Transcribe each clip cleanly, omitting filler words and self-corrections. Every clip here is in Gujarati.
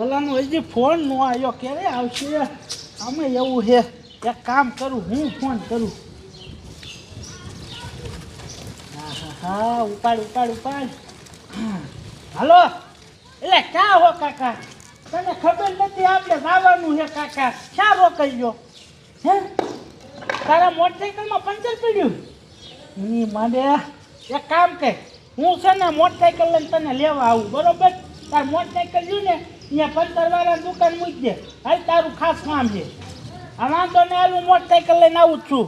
ઓલાનો હજી ફોન નો આવ્યો, ક્યારે આવશે? અમે એવું છે, એક કામ કરું, હું ફોન કરું. હા, ઉપાડ. હાલો, એટલે ક્યાં હો કાકા? તને ખબર નથી આપણે જવાનું છે કાકા? ક્યાં રોકાઈ ગયો? હે, તારા મોટરસાઇકલમાં પંચર પડ્યું? મારે એક કામ કર, હું છે ને મોટરસાઇકલ લઈને તને લેવા આવું, બરોબર? તાર મોટરસાઇકલ રહ્યું ને અહીંયા પંચરવાળા દુકાન મૂકી દે. હાલ, તારું ખાસ કામ છે. આ વાંધો ને, હાલ હું મોટરસાઇકલ લઈને આવું જ છું.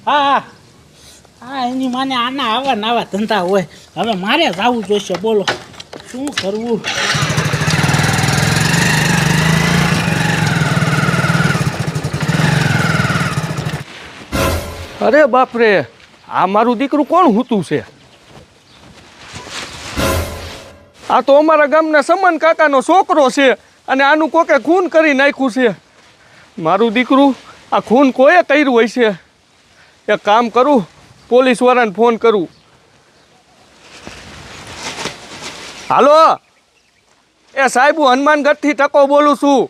હા, એની માને આના આવા ધંધા હોય. હવે મારે જવું જોઈશે, બોલો શું કરવું? અરે બાપરે, આ મારું દીકરું કોણ હૂતું છે? આ તો અમારા ગામના સમન કાકાનો છોકરો છે અને આનું કોકે ખૂન કરી નાખ્યું છે. મારું દીકરું આ ખૂન કોઈએ કર્યું હોય છે. એક કામ કરું, પોલીસવાળાને ફોન કરું. હાલો, એ સાહેબ, હું હનુમાનગઢથી ટકો બોલું છું.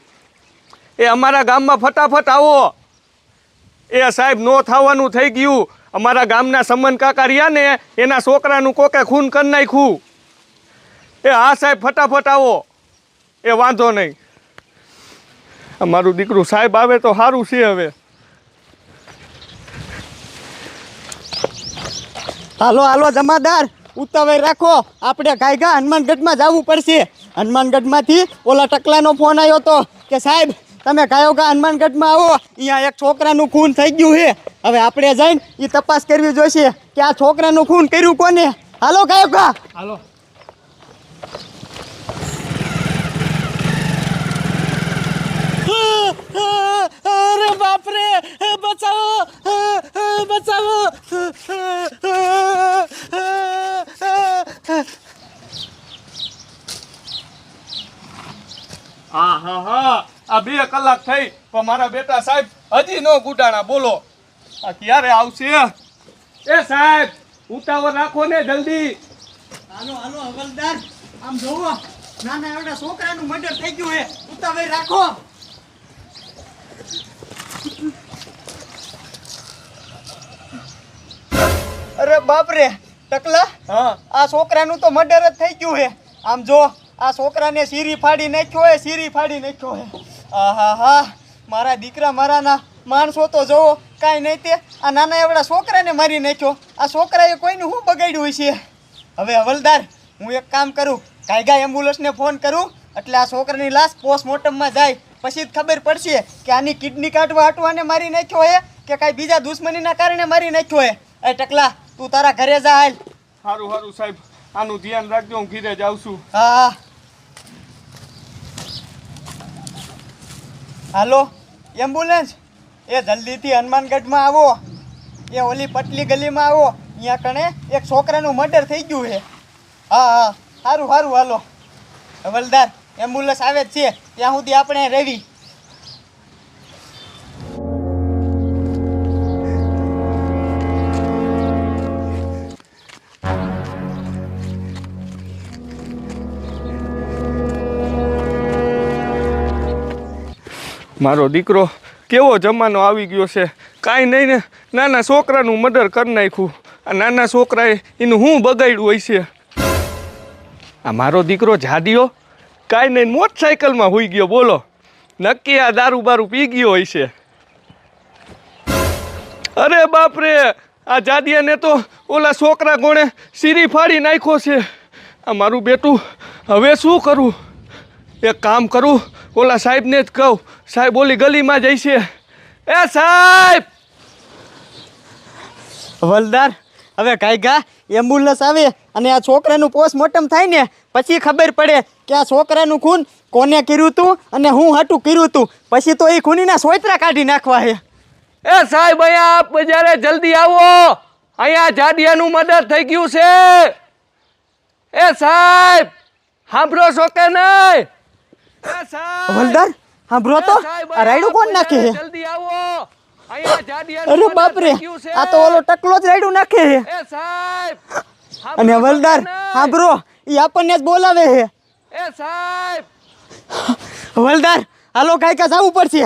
એ અમારા ગામમાં ફટાફટ આવો. એ સાહેબ, નો થવાનું થઈ ગયું. અમારા ગામના સમન કાકા રહ્યા ને, એના છોકરાનું કોકે ખૂન કરી નાખ્યું. એ હા સાહેબ, ફટાફટ આવો. એ વાંધો નહીં. અમારું દીકરું સાહેબ આવે તો સારું છે. હવે હાલો જમાદાર, ઉતાવળ રાખો, આપણે ગાયગા હનુમાનગઢમાં જવું પડશે. હનુમાનગઢમાંથી ઓલા ટકલાનો ફોન આવ્યો હતો કે સાહેબ તમે ગાયોગા હનુમાનગઢમાં આવો, અહીંયા એક છોકરાનું ખૂન થઈ ગયું છે. હવે આપણે જઈને એ તપાસ કરવી જોઈશે કે આ છોકરાનું ખૂન કર્યું કોને. હાલો ગાયોગા, હાલો. અરે બાપરે, બચાવો. હા, આ 2 કલાક થઈ પણ મારા બેટા સાહેબ હજી નો ગુડાણા. બોલો આ ક્યારે આવશે? એ સાહેબ, ઉતાવળ રાખો ને જલ્દી. હાલો હવલદાર, આમ જોવો, નાના એવડા છોકરાનું મર્ડર થઈ ગયું છે. ઉતાવળ રાખો. અરે બાપરે ટકલા, હા, આ છોકરાનું તો મર્ડર જ થઈ ગયું છે. આમ જો, આ છોકરાને સીરી ફાડી નાખ્યો છે. આહા, મારા દીકરા મારાના માણસો તો જોવો, કાંઈ નહીં તે આ નાના એવડા છોકરાને મારી નાખ્યો. આ છોકરાએ કોઈનું શું બગાડ્યું છે? હવે હવલદાર, હું એક કામ કરું, ગાયગા એમ્બ્યુલન્સને ફોન કરું, એટલે આ છોકરાની લાશ પોસ્ટમોર્ટમમાં જાય. પછી જ ખબર પડશે કે આની કિડની કાઢવા હાટવાને મારી નાખ્યો છે કે કાંઈ બીજા દુશ્મનીના કારણે મારી નાખ્યો છે. એ ટકલા, તું તારા ઘરે જા. હાલ. સારું સાહેબ, આનું ધ્યાન રાખજો, હું ઘીરે જ આવશું. હા. હાલો એમ્બ્યુલન્સ, એ જલ્દીથી હનુમાનગઢમાં આવો. એ ઓલી પટલી ગલીમાં આવો, અહીંયા કણે એક છોકરાનું મર્ડર થઈ ગયું છે. હા, સારું હાલો. હવલદાર, એમ્બ્યુલન્સ આવે જ છે, ત્યાં સુધી આપણે રવી. મારો દીકરો કેવો જમાનો આવી ગયો છે. કાંઈ નહીં ને, નાના છોકરાનું મર્ડર કરી નાખ્યું. આ નાના છોકરાએ એનું શું બગાડ્યું હોય છે? આ મારો દીકરો જાડિયો કાંઈ નહીં, મોટરસાઇકલમાં હોઈ ગયો. બોલો, નક્કી આ દારૂ બારૂ પી ગયો હોય છે. અરે બાપરે, આ જાડિયાને તો ઓલા છોકરા કોણે સીરી ફાડી નાખ્યો છે. આ મારું બેટું હવે શું કરું? એક કામ કરું, ઓલા સાહેબને જ કહું. સાહેબ ઓલી ગલીમાં જાય છે. એ સાહેબ! હવલદાર, હવે ગાયગા એમ્બ્યુલન્સ આવે અને આ છોકરાનું પોસ્ટમોર્ટમ થાય ને પછી ખબર પડે કે આ છોકરાનું ખૂન કોને કર્યું હતું અને હું હાટું કર્યું હતું. પછી તો એ ખૂનીના સોયત્રા કાઢી નાખવા છે. એ સાહેબ, અહીંયા આપ બજારે જલ્દી આવો. અહીંયા જાડિયાનું મર્ડર થઈ ગયું છે. એ સાહેબ સાંભળો છો કે નહીં? એ સાહેબ હવલદાર સાંભળો તો એ સાહેબ, આ રાયડું કોણ નાખે છે? જલ્દી આવો અહીંયા જાડિયાનું અરે મર્ડર બાપ રે થઈ ગયું છે. આ તો ઓલો ટકલો જ રાયડું નાખે છે. એ સાહેબ અને સાંભળો છો હવલદાર કે નહીં? સાંભળો ઈ આપણને જ બોલાવે છે. એ સાહેબ હવલદાર હાલો કાંઈક જવું પડશે.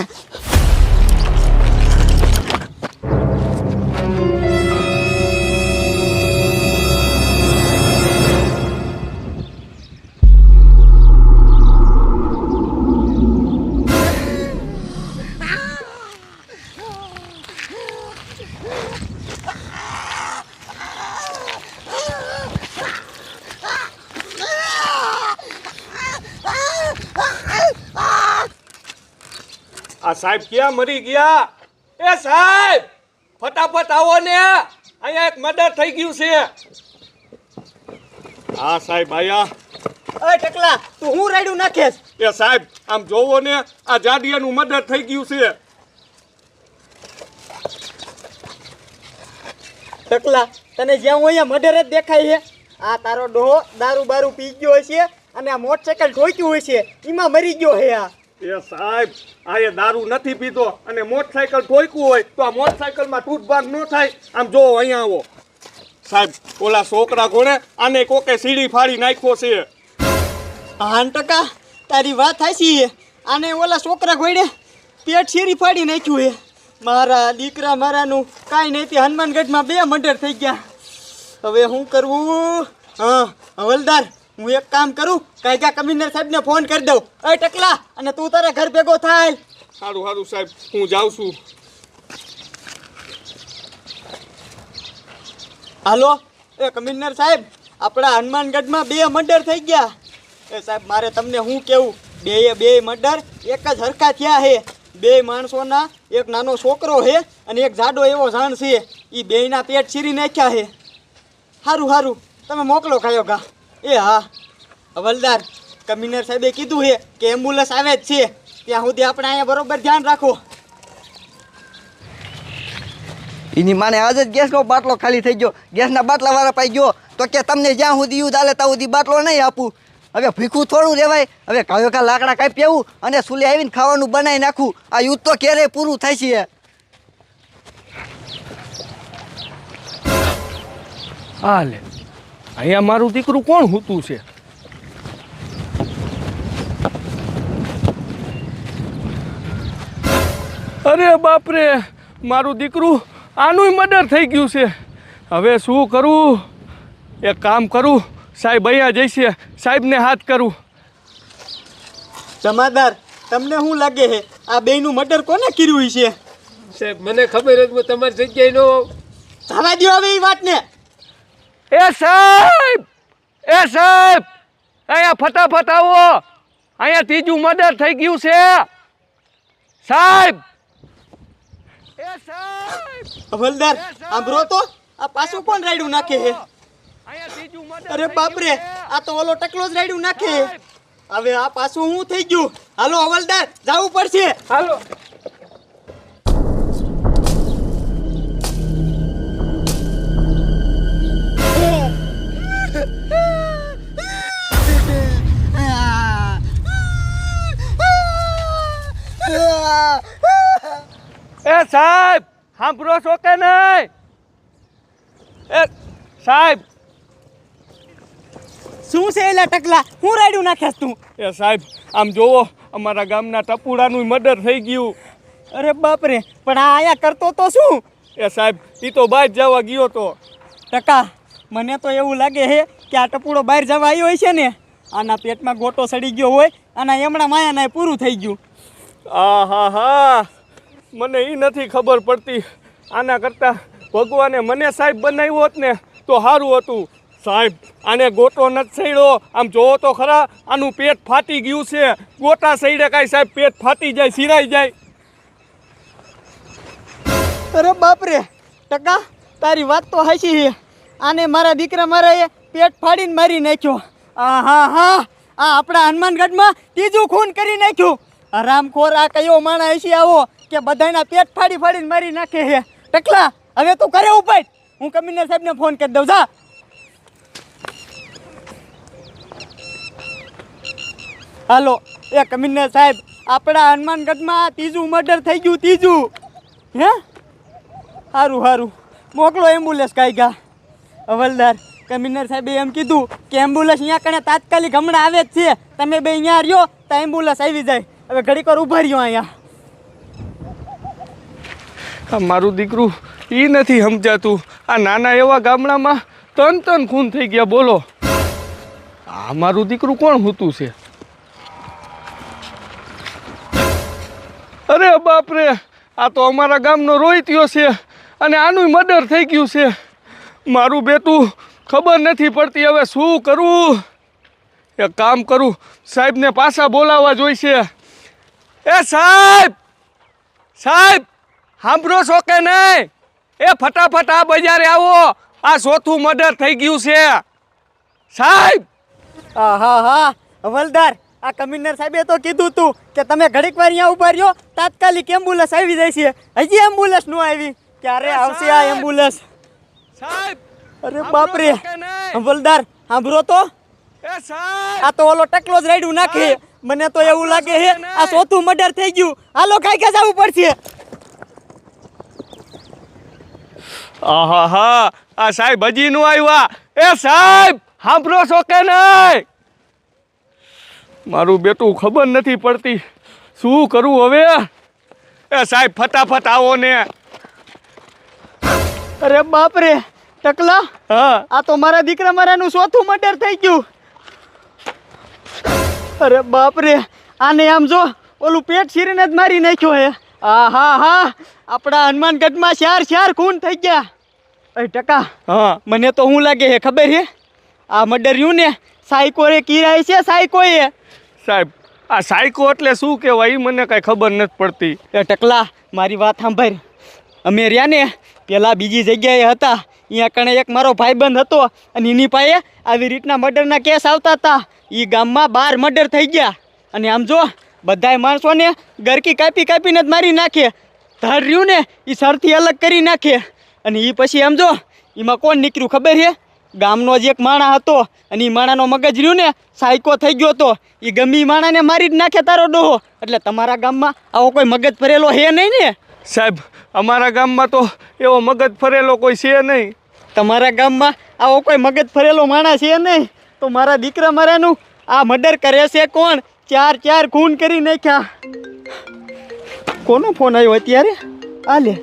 આ સાહેબ ક્યાં મરી ગયા? એ સાહેબ ફટાફટ આવો ને, અહીંયા એક મર્ડર થઈ ગયું છે. હા સાહેબ આયા. ઓય ટકલા તું હું રાયડું નાખેસ? એ સાહેબ આમ જોવો ને, આ જાડિયાનું મર્ડર થઈ ગયું છે. ટકલા તને જ્યાં હું અહીંયા મર્ડર જ દેખાય છે. આ તારો ડોહો દારૂ બારૂ પી ગયો હશે અને આ મોટરસાયકલ ઠોક્યું હોય છે એમાં મરી ગયો છે. આ એ સાહેબ આ એ દારૂ નથી પીતો અને મોટરસાયકલ ઠોક્યું હોય તો આ મોટરસાયકલમાં તૂટભાગ ન થાય. આમ જોવો અહીંયા આવો સાહેબ, ઓલા છોકરા કોણે આને કોકે સીડી ફાડી નાખ્યો છે. 5% તારી વાત હાચી છે. આને ઓલા છોકરા ઘોડે પેટ શેરી ફાડી નાખ્યું છે. મારા દીકરા મારાનું કાંઈ નહીં તે હનુમાનગઢમાં 2 મર્ડર થઈ ગયા. હવે શું કરવું? હા હવલદાર હું એક કામ કરું, કાયગા કમિશનર સાહેબને ફોન કરી દઉં. અય ટકલા અને તું તારા ઘર ભેગો થાય. સારું સારું સાહેબ હું જાઉં છું. હાલો એ કમિશનર સાહેબ, આપણા હનુમાનગઢમાં 2 મર્ડર થઈ ગયા. એ સાહેબ મારે તમને શું કહેવું, બે મર્ડર એક જ હરખા થયા છે. 2 માણસોના, એક નાનો છોકરો છે અને એક જાડો એવો જાણ છે. એ બેયના પેટ ચીરી નાખ્યા છે. સારું સારું તમે મોકલો ખાયો ઘા. એ હા હવલદાર કમિશનર સાહેબે કીધું છે કે એમ્બ્યુલન્સ આવે જ છે, ત્યાં સુધી આપણે અહીંયા બરોબર ધ્યાન રાખો. એની માને આજ જ ગેસનો બાટલો ખાલી થઈ ગયો. ગેસના બાટલા વાળા પાઈ ગયો તો કે તમને જ્યાં સુધી યુદ્ધ હાલે ત્યાં સુધી બાટલો નહીં આપું. હવે ભીખું થોડું રહેવાય. હવે કયો કા લાકડા કાપી આવું અને સુલે આવીને ખાવાનું બનાવી નાખું. આ યુદ્ધ તો ક્યારે પૂરું થાય છે? હા લે, અહીંયા મારું દીકરું કોણ હૂતું છે? અરે બાપરે, મારું દીકરું આનું મર્ડર થઈ ગયું છે. હવે શું કરું? એક કામ કરું, સાહેબ અહીંયા જઈશે, સાહેબને હાથ કરું. જમાદાર તમને શું લાગે છે આ બેયનું મર્ડર કોને કર્યું છે? સાહેબ મને ખબર હતી હું તમારી જગ્યાએ નો જવા દો હવે એ વાતને. એ સાહેબ અહીંયા ફટાફટ આવો, અહીંયા ત્રીજું મર્ડર થઈ ગયું છે સાહેબ. એ સાહેબ હવલદાર આંભરો તો આ પાછું કોણ રાયડું નાખે છે? અહીંયા ત્રીજું મર્ડર અરે બાપરે આ તો ઓલો ટકલો જ રાયડું નાખે છે. હવે આ પાછું શું થઈ ગયું? હાલો હવલદાર જવું પડશે. હાલો. એ સાહેબ સાંભળો છો કે નહીં? એ સાહેબ શું છે એલા ટકલા, હું રાયડું નાખેસ તું? એ સાહેબ આમ જોવો, અમારા ગામના ટપુડાનું મર્ડર થઈ ગયું. અરે બાપરે પણ આ આયા કરતો તો શું? એ સાહેબ એ તો બહાર જવા ગયો તો. ટકા મને તો એવું લાગે છે કે આ ટપુડો બહાર જવા આવ્યો હોય છે ને, આના પેટમાં ગોટો સડી ગયો હોય, આના એમણા માયાના પૂરું થઈ ગયું. હા મને એ નથી ખબર પડતી. આના કરતાં ભગવાને મને સાહેબ બનાવ્યો હોત ને તો સારું હતું. સાહેબ આને ગોટો નથી સડ્યો, આમ જોવો તો ખરા, આનું પેટ ફાટી ગયું છે. ગોટા સડે કાંઈ સાહેબ પેટ ફાટી જાય, સિરાઈ જાય. અરે બાપરે ટકા તારી વાત તો હાચી છે. આને મારા દીકરા મારાએ પેટ ફાડીને મારી નાખ્યો. હા આ આપણા હનુમાનગઢમાં ત્રીજું ખૂન કરી નાખ્યું. હરામખોર આ કયો માણસ હશે આવો કે બધાના પેટ ફાડીને મારી નાખે છે. ટકલા હવે તું કરે ઉપાય, હું કમિશનર સાહેબને ફોન કરી દઉં. જા હાલો એ કમિશનર સાહેબ આપણા હનુમાનગઢમાં ત્રીજું મર્ડર થઈ ગયું, ત્રીજું. હે સારું સારું, મોકલો એમ્બ્યુલન્સ કાંઈ. હવલદાર કમિશનર સાહેબે એમ કીધું કે એમ્બ્યુલન્સ અહીંયા કણે તાત્કાલિક હમણાં આવે જ છે. તમે બે અહીંયા રહ્યો તો એમ્બ્યુલન્સ આવી જાય. હવે ઘડીક વાર ઊભા રહ્યો અહીંયા. આ મારું દીકરું એ નથી સમજાતું. આ નાના એવા ગામડામાં તન ખૂન થઈ ગયા. બોલો, આ મારું દીકરું કોણ હોતું છે? અરે બાપ રે, આ તો અમારા ગામનો રોહિત્યો છે અને આનું મર્ડર થઈ ગયું છે. મારું બેટું ખબર નથી પડતી હવે શું કરું. એક કામ કરું, સાહેબને પાછા બોલાવવા જોઈશે. એ સાહેબ, સાહેબ સાંભળો છો કે નહીં? એ ફટાફટ આ બજારે આવો, આ ચોથું મર્ડર થઈ ગયું છે સાહેબ. હા હવલદાર, આ કમિશનર સાહેબે તો કીધું તું કે તમે ઘડીક વાર અહીંયા ઊભા રહ્યો, તાત્કાલિક એમ્બ્યુલન્સ આવી જાય છે. હજી એમ્બ્યુલન્સ ન આવી, ક્યારે આવશે આ એમ્બ્યુલન્સ? સાહેબ અરે બાપરે હવલદાર, સાંભળો તો, એ સાહેબ, આ તો ઓલો ટકલો જ રાયડું નાખે. મને તો એવું લાગે છે આ ચોથું મર્ડર થઈ ગયું. હાલો કાંઈ જવું પડશે. આહા, આ સાહેબ હજી નું આવ્યા. એ સાહેબ સાંભળો છો કે નહીં? મારું બેટું ખબર નથી પડતી, શું કરું હવે? એ સાહેબ ફટાફટ આવો ને. અરે બાપરે ટકલા, હા, આ તો મારા દીકરા મારાનું ચોથું મર્ડર થઈ ગયું. અરે બાપરે, આને આમ જો ઓલું પેટ શીરીને જ મારી નાખ્યો હે. હા, આપણા હનુમાનગઢમાં ચાર ખૂન થઈ ગયા. એ ટકા, હા, મને તો શું લાગે છે ખબર છે? આ મર્ડર રહ્યું ને સાયકોએ કિરાય છે, સાયકોએ. સાહેબ આ સાયકો એટલે શું કહેવાય એ મને કાંઈ ખબર નથી પડતી. એ ટકલા, મારી વાત સાંભળ. અમે રહ્યા ને પેલા બીજી જગ્યાએ હતા, અહીંયા કણે એક મારો ભાઈબંધ હતો અને એની પાસે આવી રીતના મર્ડરના કેસ આવતા હતા. એ ગામમાં 12 મર્ડર થઈ ગયા. અને આમ જો બધાય માણસોને ગરકી કાપીને જ મારી નાખે. ધડ રહ્યું ને એ સરથી અલગ કરી નાખે. અને એ પછી આમ જો એમાં કોણ નીકળ્યું ખબર છે? ગામનો જ એક માણા હતો અને એ માણાનો મગજ રહ્યું ને સાયકો થઈ ગયો હતો. એ ગમે એ માણાને મારી જ નાખે તારો ડોહો. એટલે તમારા ગામમાં આવો કોઈ મગજ ભરેલો હે નહીં ને? સાહેબ અમારા ગામમાં તો એવો મગજ ફરેલો કોઈ છે નહીં. તમારા ગામમાં આવો કોઈ મગજ ફરેલો માણસ છે નહીં? તો મારા દીકરા મારાનું આ મર્ડર કરે છે કોણ? 4 ખૂન કરી નાખ્યા. કોનો ફોન આવ્યો અત્યારે? આ લે,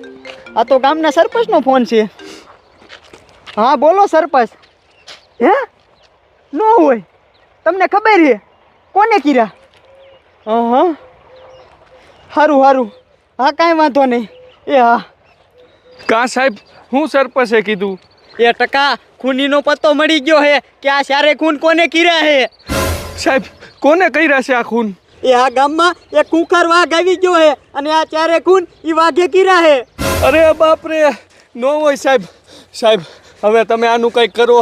આ તો ગામના સરપંચનો ફોન છે. હા બોલો સરપંચ. હે ન હોય, તમને ખબર છે કોને કર્યા? હા સારું, હા કાંઈ વાંધો નહીં. એ હા કાં સાહેબ, હું સરપંચે કીધું. એ ટકા, ખૂનીનો પત્તો મળી ગયો હે કે આ 4 ખૂન કોને કર્યા હે. સાહેબ કોને કર્યા છે આ ખૂન? એ આ ગામમાં એક કુકર વાઘ આવી ગયો હે અને આ 4 ખૂન ઈ વાઘે કર્યા હે. અરે બાપ રે, નો હોય સાહેબ. સાહેબ હવે તમે આનું કંઈક કરો.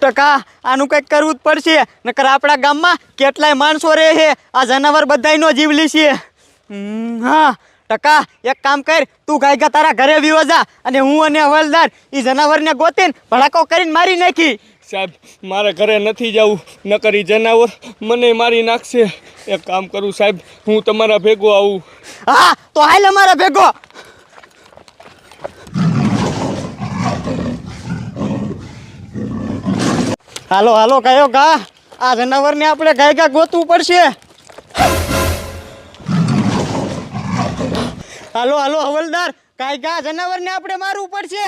ટકા, આનું કંઈક કરવું જ પડશે, નકર આપણા ગામમાં કેટલાય માણસો રહે છે. આ જનાવર બધાયનો જીવ લેશે. હા ટકા, એક કામ કર, તું ગાયગા તારા ઘરે વિયો જા અને હું અને હવલદાર એ જનાવરને ગોતીને ભડાકો કરીને મારી નાખી. સાહેબ મારે ઘરે નથી જવું, નકર ઈ જનાવર મને મારી નાખશે. એક કામ કરું સાહેબ, હું તમારા ભેગો આવું. હા તો હાલ અમારા ભેગો. હાલો કયો ગા, આ જનાવરને આપણે ગાયગા ગોતવું પડશે. હાલો હવલદાર, ગાયગા જનાવરને આપણે મારવું પડશે.